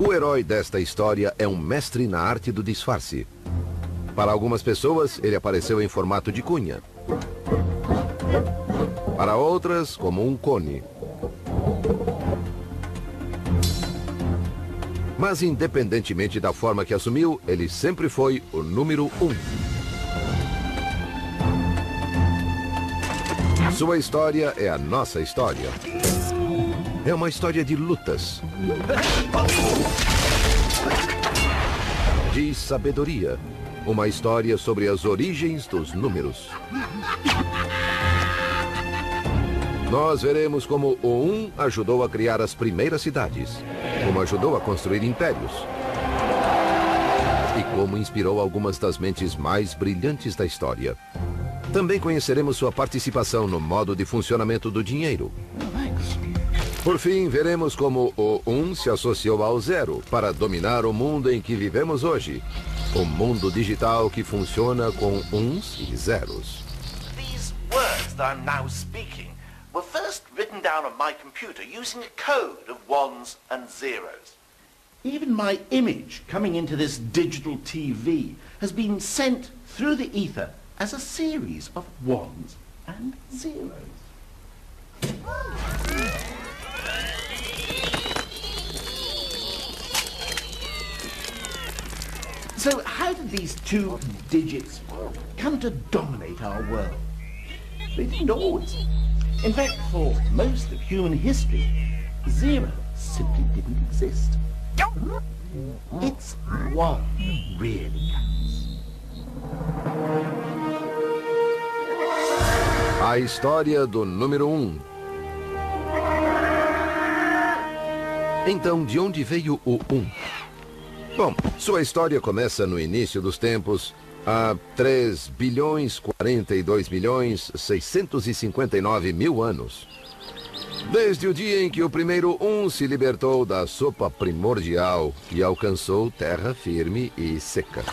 O herói desta história é um mestre na arte do disfarce. Para algumas pessoas, ele apareceu em formato de cunha. Para outras, como um cone. Mas, independentemente da forma que assumiu, ele sempre foi o número 1. Sua história é a nossa história. É uma história de lutas, de sabedoria. Uma história sobre as origens dos números. Nós veremos como o 1 ajudou a criar as primeiras cidades, como ajudou a construir impérios e como inspirou algumas das mentes mais brilhantes da história. Também conheceremos sua participação no modo de funcionamento do dinheiro. Por fim, veremos como o 1 se associou ao 0 para dominar o mundo em que vivemos hoje. Um mundo digital que funciona com uns e zeros. These words that I'm now speaking were first written down on my computer using a code of ones and zeros. Even my image coming into this digital TV has been sent through the ether as a series of ones and zeros. So how did these two digits come to dominate our world? They didn't always. In fact, for most of human history, zero simply didn't exist. It's one that really counts. A história do número 1. Então, de onde veio o 1? Bom, sua história começa no início dos tempos, há 3.042.659.000 anos. Desde o dia em que o primeiro 1 se libertou da sopa primordial e alcançou terra firme e seca.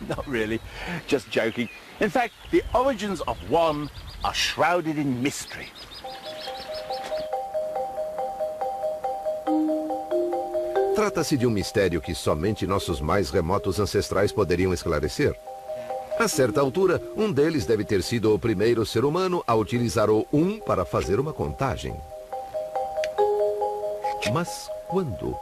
Not really, just joking. In fact, the origins of one are shrouded in mystery. Trata-se de um mistério que somente nossos mais remotos ancestrais poderiam esclarecer. A certa altura, um deles deve ter sido o primeiro ser humano a utilizar o 1 para fazer uma contagem. Mas quando?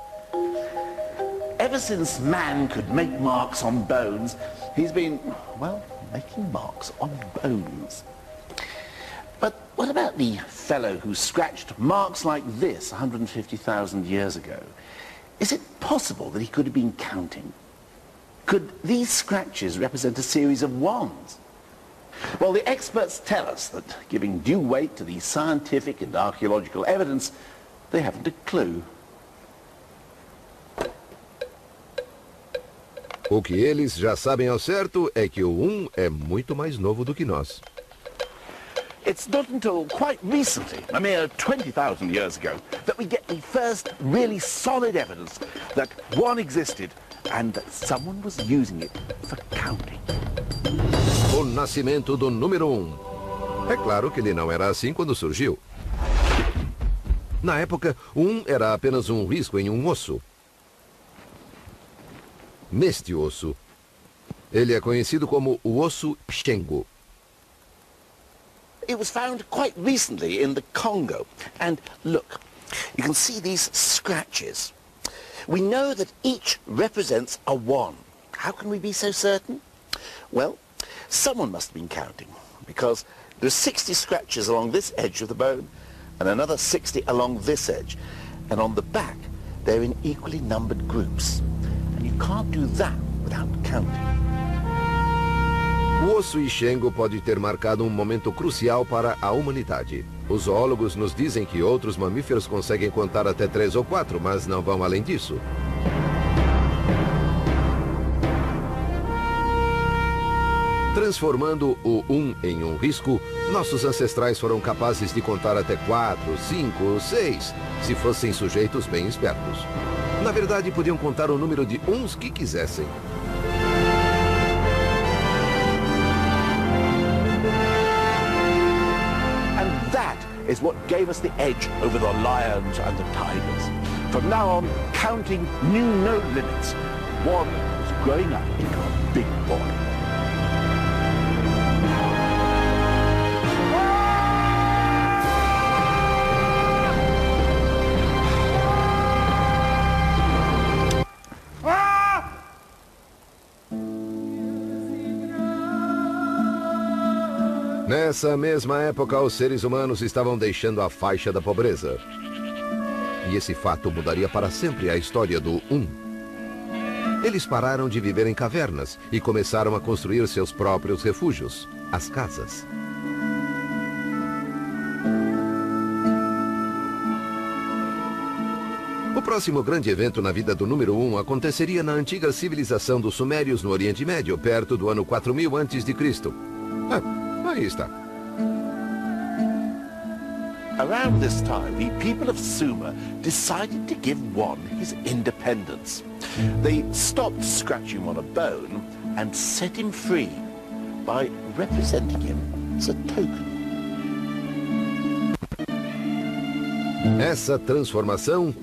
Ever since man could make marks on bones, he's been, well, making marks on bones. But what about the fellow who scratched marks like this 150,000 years ago? Is it possible that he could have been counting? Could these scratches represent a series of ones? Well, the experts tell us that, giving due weight to the scientific and archaeological evidence, they haven't a clue. O que eles já sabem ao certo é que o 1 é muito mais novo do que nós. It's not until quite recently, a mere 20,000 years ago, that we get the first really solid evidence that one existed and that someone was using it for counting. O nascimento do número 1. É claro que ele não era assim quando surgiu. Na época, o 1 era apenas um risco em um osso. Neste osso, ele é conhecido como o osso Shengo. It was found quite recently in the Congo. And look, you can see these scratches. We know that each represents a 1. How can we be so certain? Well, someone must have been counting, because there are 60 scratches along this edge of the bone and another 60 along this edge. And on the back, they're in equally numbered groups. And you can't do that without counting. O osso Shengo pode ter marcado um momento crucial para a humanidade. Os zoólogos nos dizem que outros mamíferos conseguem contar até 3 ou 4, mas não vão além disso. Transformando o 1 em um risco, nossos ancestrais foram capazes de contar até 4, 5, 6, se fossem sujeitos bem espertos. Na verdade, podiam contar o número de uns que quisessem. And that is what gave us the edge over the lions and the tigers. From now on, counting knew no limits. One was growing up into a big boy. Nessa mesma época, os seres humanos estavam deixando a faixa da pobreza. E esse fato mudaria para sempre a história do 1. Eles pararam de viver em cavernas e começaram a construir seus próprios refúgios, as casas. O próximo grande evento na vida do número 1 aconteceria na antiga civilização dos Sumérios no Oriente Médio, perto do ano 4000 a.C. Aí está. Around this time, the people of Sumer decided to give one his independence. They stopped scratching him on a bone and set him free by representing him as a token. Essa transformação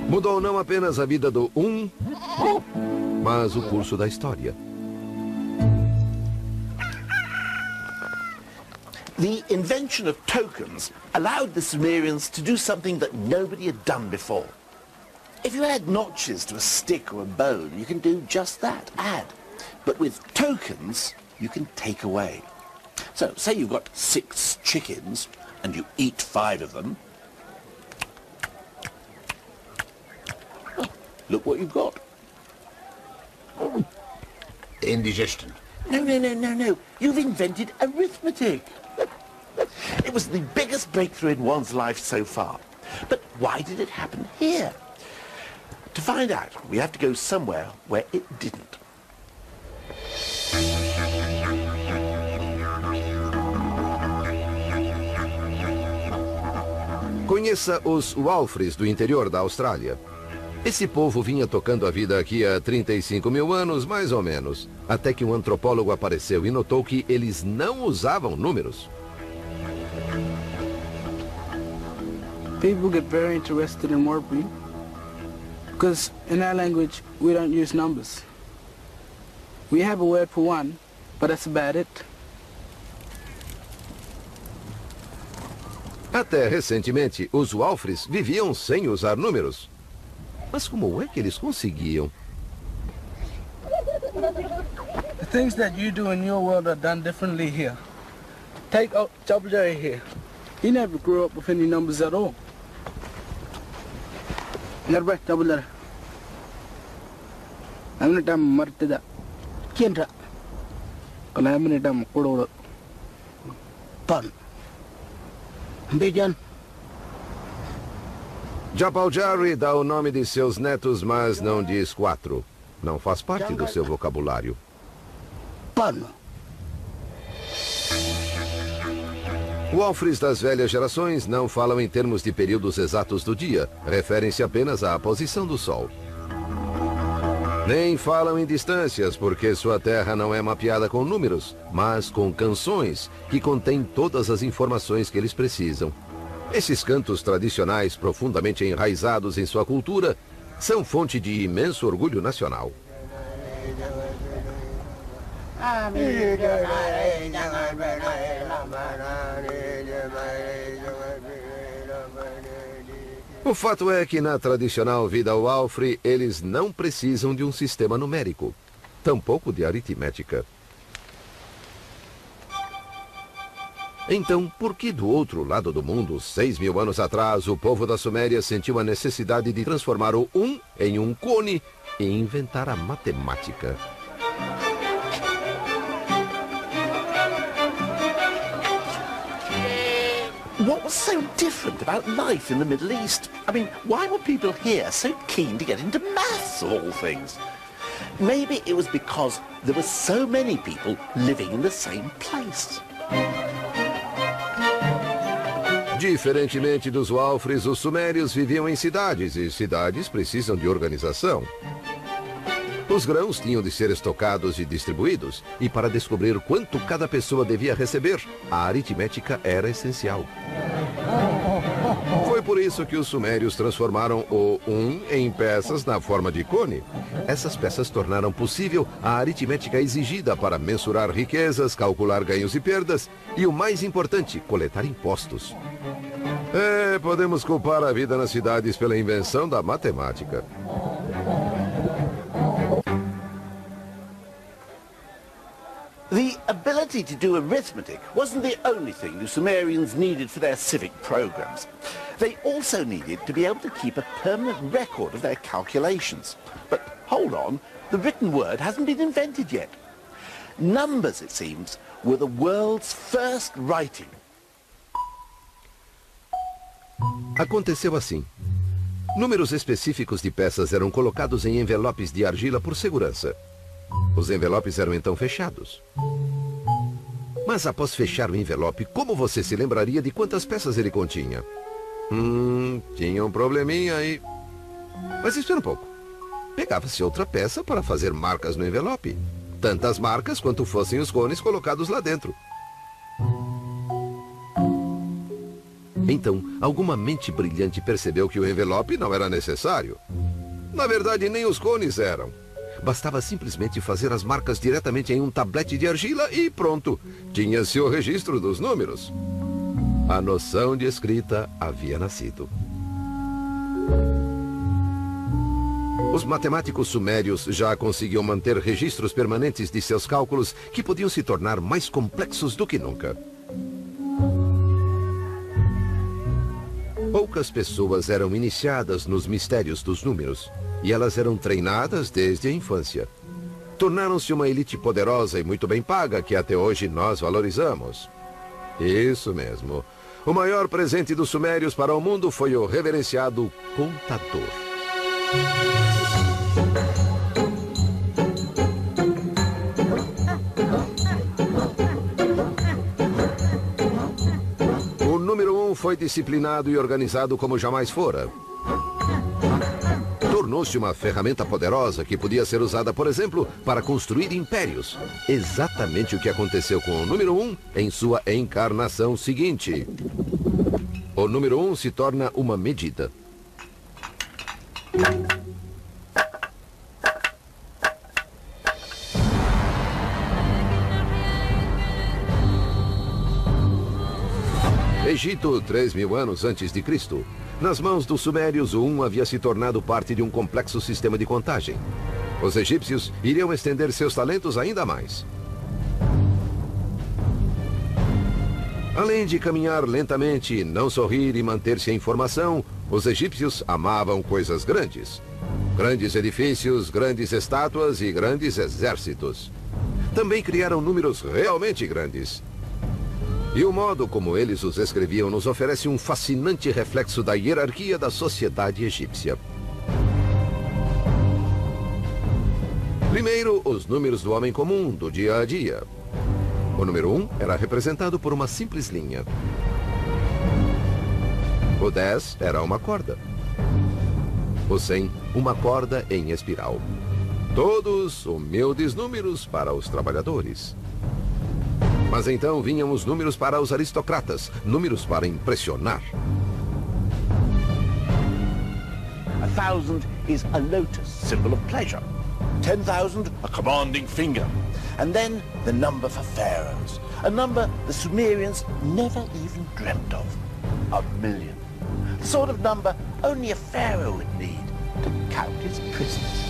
mudou não apenas a vida do 1, mas o curso da história. The invention of tokens allowed the Sumerians to do something that nobody had done before. If you add notches to a stick or a bone, you can do just that, add. But with tokens, you can take away. So, say you've got 6 chickens, and you eat 5 of them. Oh, look what you've got. Indigestion. No. You've invented arithmetic. It was the biggest breakthrough in one's life so far. But why did it happen here? To find out, we have to go somewhere where it didn't. Conheça os Walfres do interior da Austrália. Esse povo vinha tocando a vida aqui há 35 mil anos, mais ou menos, até que um antropólogo apareceu e notou que eles não usavam números. People get very interested in wordplay because in our language we don't use numbers. We have a word for one, but that's about it. Até recentemente, os Walfres viviam sem usar números. Mas como é que eles conseguiam? The things that you do in your world are done differently here. Take Double Jerry here. He never grew up with any numbers at all. Double Jerry. I'm not a martida. Kienra. I'm not a kuroro. Pan. Bijan. Jabal Jerry dá o nome de seus netos, mas não diz 4. Não faz parte do seu vocabulário. Pan. Walfres das velhas gerações não falam em termos de períodos exatos do dia. Referem-se apenas à posição do sol. Nem falam em distâncias, porque sua terra não é mapeada com números, mas com canções que contêm todas as informações que eles precisam. Esses cantos tradicionais, profundamente enraizados em sua cultura, são fonte de imenso orgulho nacional. O fato é que na tradicional vida Walfre, eles não precisam de um sistema numérico, tampouco de aritmética. Então, por que do outro lado do mundo, 6.000 anos atrás, o povo da Suméria sentiu a necessidade de transformar o 1 em um cone e inventar a matemática? What was so different about life in the Middle East? I mean, why were people here so keen to get into maths, of all things? Maybe it was because there were so many people living in the same place. Diferentemente dos Walfres, os sumérios viviam em cidades e cidades precisam de organização. Os grãos tinham de ser estocados e distribuídos, e para descobrir quanto cada pessoa devia receber, a aritmética era essencial. Foi por isso que os sumérios transformaram o em peças na forma de cone. Essas peças tornaram possível a aritmética exigida para mensurar riquezas, calcular ganhos e perdas e, o mais importante, coletar impostos. Podemos culpar a vida nas cidades pela invenção da matemática. The ability to do arithmetic wasn't the only thing the Sumerians needed for their civic programs. They also needed to be able to keep a permanent record of their calculations. But hold on, the written word hasn't been invented yet. Numbers, it seems, were the world's first writing. Aconteceu assim. Números específicos de peças eram colocados em envelopes de argila por segurança. Os envelopes eram então fechados. Mas após fechar o envelope, como você se lembraria de quantas peças ele continha? Tinha um probleminha aí. Mas espera um pouco. Pegava-se outra peça para fazer marcas no envelope. Tantas marcas quanto fossem os cones colocados lá dentro. Então, alguma mente brilhante percebeu que o envelope não era necessário. Na verdade, nem os cones eram. Bastava simplesmente fazer as marcas diretamente em um tablete de argila e pronto. Tinha-se o registro dos números. A noção de escrita havia nascido. Os matemáticos sumérios já conseguiam manter registros permanentes de seus cálculos que podiam se tornar mais complexos do que nunca. Poucas pessoas eram iniciadas nos mistérios dos números, e elas eram treinadas desde a infância. Tornaram-se uma elite poderosa e muito bem paga que até hoje nós valorizamos. Isso mesmo. O maior presente dos sumérios para o mundo foi o reverenciado contador. O número 1 foi disciplinado e organizado como jamais fora. Tornou-se uma ferramenta poderosa que podia ser usada, por exemplo, para construir impérios. Exatamente o que aconteceu com o número 1 em sua encarnação seguinte. O número 1 se torna uma medida. Egito, 3.000 anos antes de Cristo. Nas mãos dos sumérios, o 1 havia se tornado parte de um complexo sistema de contagem. Os egípcios iriam estender seus talentos ainda mais. Além de caminhar lentamente, não sorrir e manter-se em formação, os egípcios amavam coisas grandes. Grandes edifícios, grandes estátuas e grandes exércitos. Também criaram números realmente grandes. E o modo como eles os escreviam nos oferece um fascinante reflexo da hierarquia da sociedade egípcia. Primeiro, os números do homem comum, do dia a dia. O número 1 era representado por uma simples linha. O 10 era uma corda. O 100, uma corda em espiral. Todos humildes números para os trabalhadores. Mas então vinham os números para os aristocratas, números para impressionar. 1,000 is a lotus, symbol of pleasure. 10,000, a commanding finger. And then the number for pharaohs, a number the Sumerians never even dreamt of. 1,000,000. The sort of number only a pharaoh would need to count his prisoners.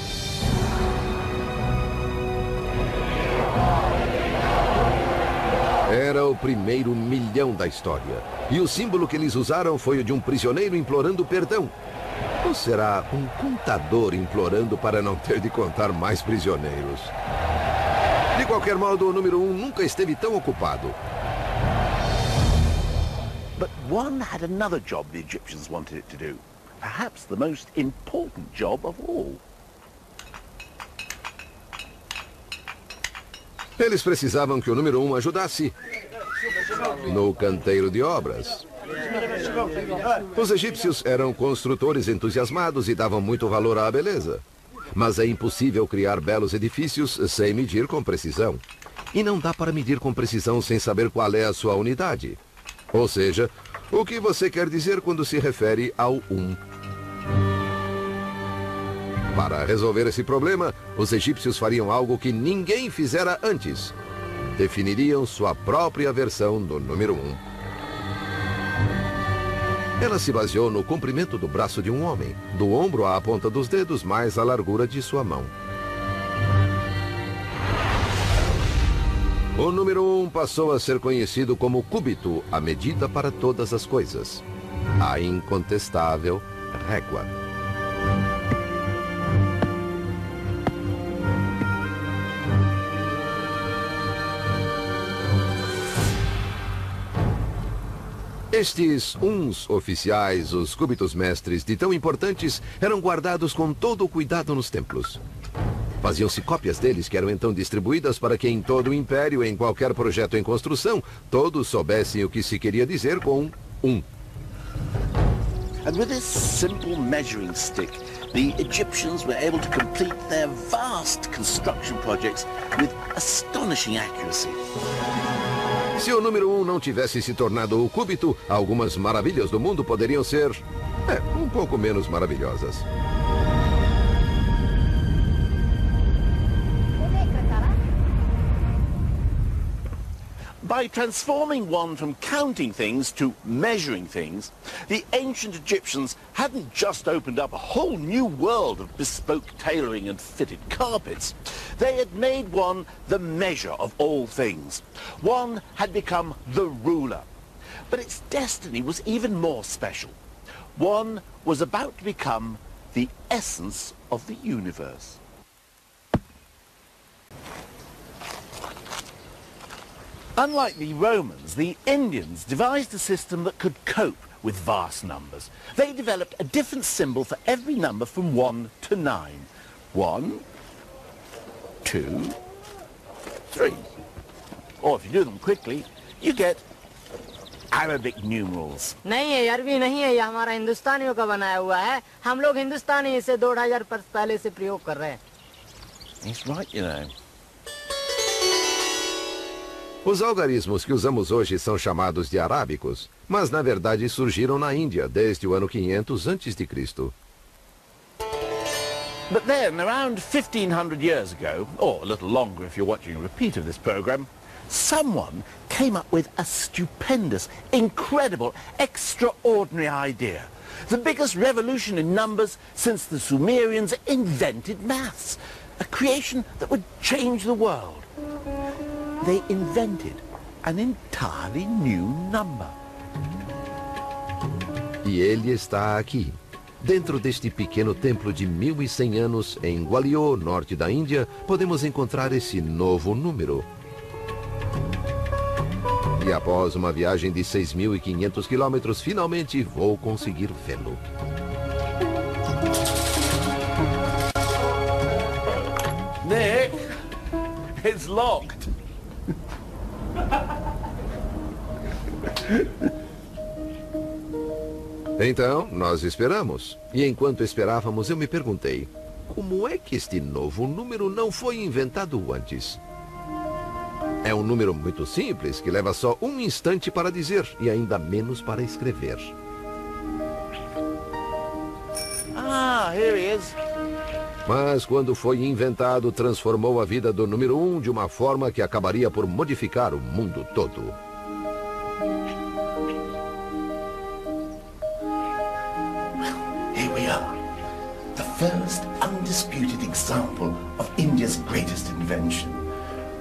Era o primeiro 1.000.000 da história. E o símbolo que eles usaram foi o de um prisioneiro implorando perdão. Ou será um contador implorando para não ter de contar mais prisioneiros? De qualquer modo, o número 1 nunca esteve tão ocupado. But one had another job the Egyptians wanted it to do. Perhaps the most important job of all. Eles precisavam que o número 1 ajudasse no canteiro de obras. Os egípcios eram construtores entusiasmados e davam muito valor à beleza. Mas é impossível criar belos edifícios sem medir com precisão. E não dá para medir com precisão sem saber qual é a sua unidade. Ou seja, o que você quer dizer quando se refere ao 1. Para resolver esse problema, os egípcios fariam algo que ninguém fizera antes. Definiriam sua própria versão do número 1. Ela se baseou no comprimento do braço de um homem, do ombro à ponta dos dedos mais a largura de sua mão. O número 1 passou a ser conhecido como cúbito, a medida para todas as coisas. A incontestável régua. Estes uns oficiais, os cúbitos mestres de tão importantes, eram guardados com todo o cuidado nos templos. Faziam-se cópias deles que eram então distribuídas para que em todo o império, em qualquer projeto em construção, todos soubessem o que se queria dizer com 1. And with this simple measuring stick, the Egyptians were able to complete their vast construction projects with astonishing accuracy. Se o número 1 não tivesse se tornado o cúbito, algumas maravilhas do mundo poderiam ser, um pouco menos maravilhosas. By transforming one from counting things to measuring things, the ancient Egyptians hadn't just opened up a whole new world of bespoke tailoring and fitted carpets. They had made one the measure of all things. One had become the ruler. But its destiny was even more special. One was about to become the essence of the universe. Unlike the Romans, the Indians devised a system that could cope with vast numbers. They developed a different symbol for every number from 1 to 9. 1, 2, 3. Or if you do them quickly, you get Arabic numerals. नहीं है, अरबी नहीं है, ये हमारा हिंदुस्तानियों का बनाया हुआ है. हम लोग हिंदुस्तानी इसे 2000 वर्ष पहले से प्रयोग कर रहे हैं. He's right, you know. Os algarismos que usamos hoje são chamados de arábicos, mas na verdade surgiram na Índia desde o ano 500 a.C. But then, around 1500 years ago, or a little longer if you're watching a repeat of this program, someone came up with a stupendous, incredible, extraordinary idea. The biggest revolution in numbers since the Sumerians invented maths. A creation that would change the world. They invented an entirely new number. E ele está aqui. Dentro deste pequeno templo de 1100 anos, em Gwalior, norte da Índia, podemos encontrar esse novo número. E após uma viagem de 6.500 quilômetros, finalmente vou conseguir vê-lo. Nick, it's locked. Então, nós esperamos. E enquanto esperávamos, eu me perguntei, como é que este novo número não foi inventado antes? É um número muito simples, que leva só um instante para dizer e ainda menos para escrever. Ah, here he is. Mas quando foi inventado, transformou a vida do número 1 de uma forma que acabaria por modificar o mundo todo. Here we are. The first undisputed example of India's greatest invention.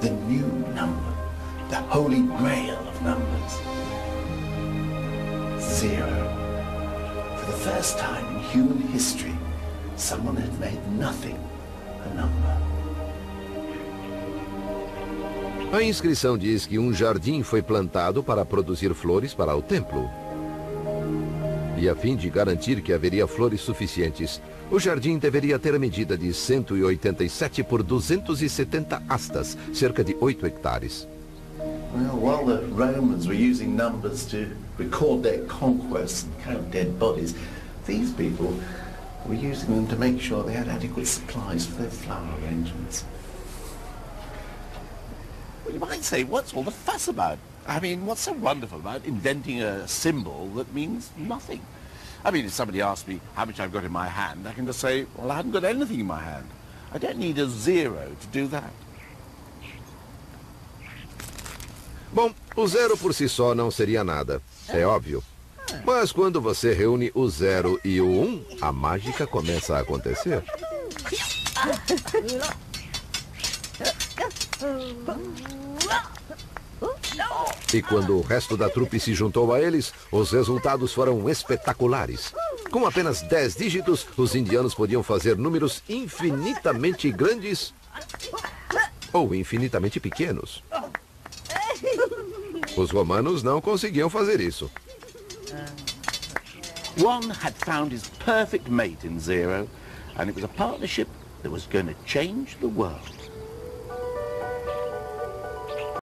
The new number. The holy grail of numbers. 0. For the first time in human history, someone had made nothing a number. A inscrição diz que um jardim foi plantado para produzir flores para o templo. E a fim de garantir que haveria flores suficientes, O jardim deveria ter a medida de 187 por 270 astas, cerca de 8 hectares. Well, while the Romans were using numbers to record their conquests and count dead bodies, these people were using them to make sure they had adequate supplies for their flower arrangements. Well, you might say, what's all the fuss about? I mean, what's so wonderful about inventing a symbol that means nothing? I mean, if somebody asks me how much I've got in my hand, I can just say, well, I haven't got anything in my hand. I don't need a zero to do that. Bom, o zero por si só não seria nada, é óbvio. Mas quando você reúne o 0 e o 1, a mágica começa a acontecer. E quando o resto da trupe se juntou a eles, os resultados foram espetaculares. Com apenas 10 dígitos, os indianos podiam fazer números infinitamente grandes ou infinitamente pequenos. Os romanos não conseguiam fazer isso. One had found his perfect mate in zero, and it was a partnership that was going to change the world.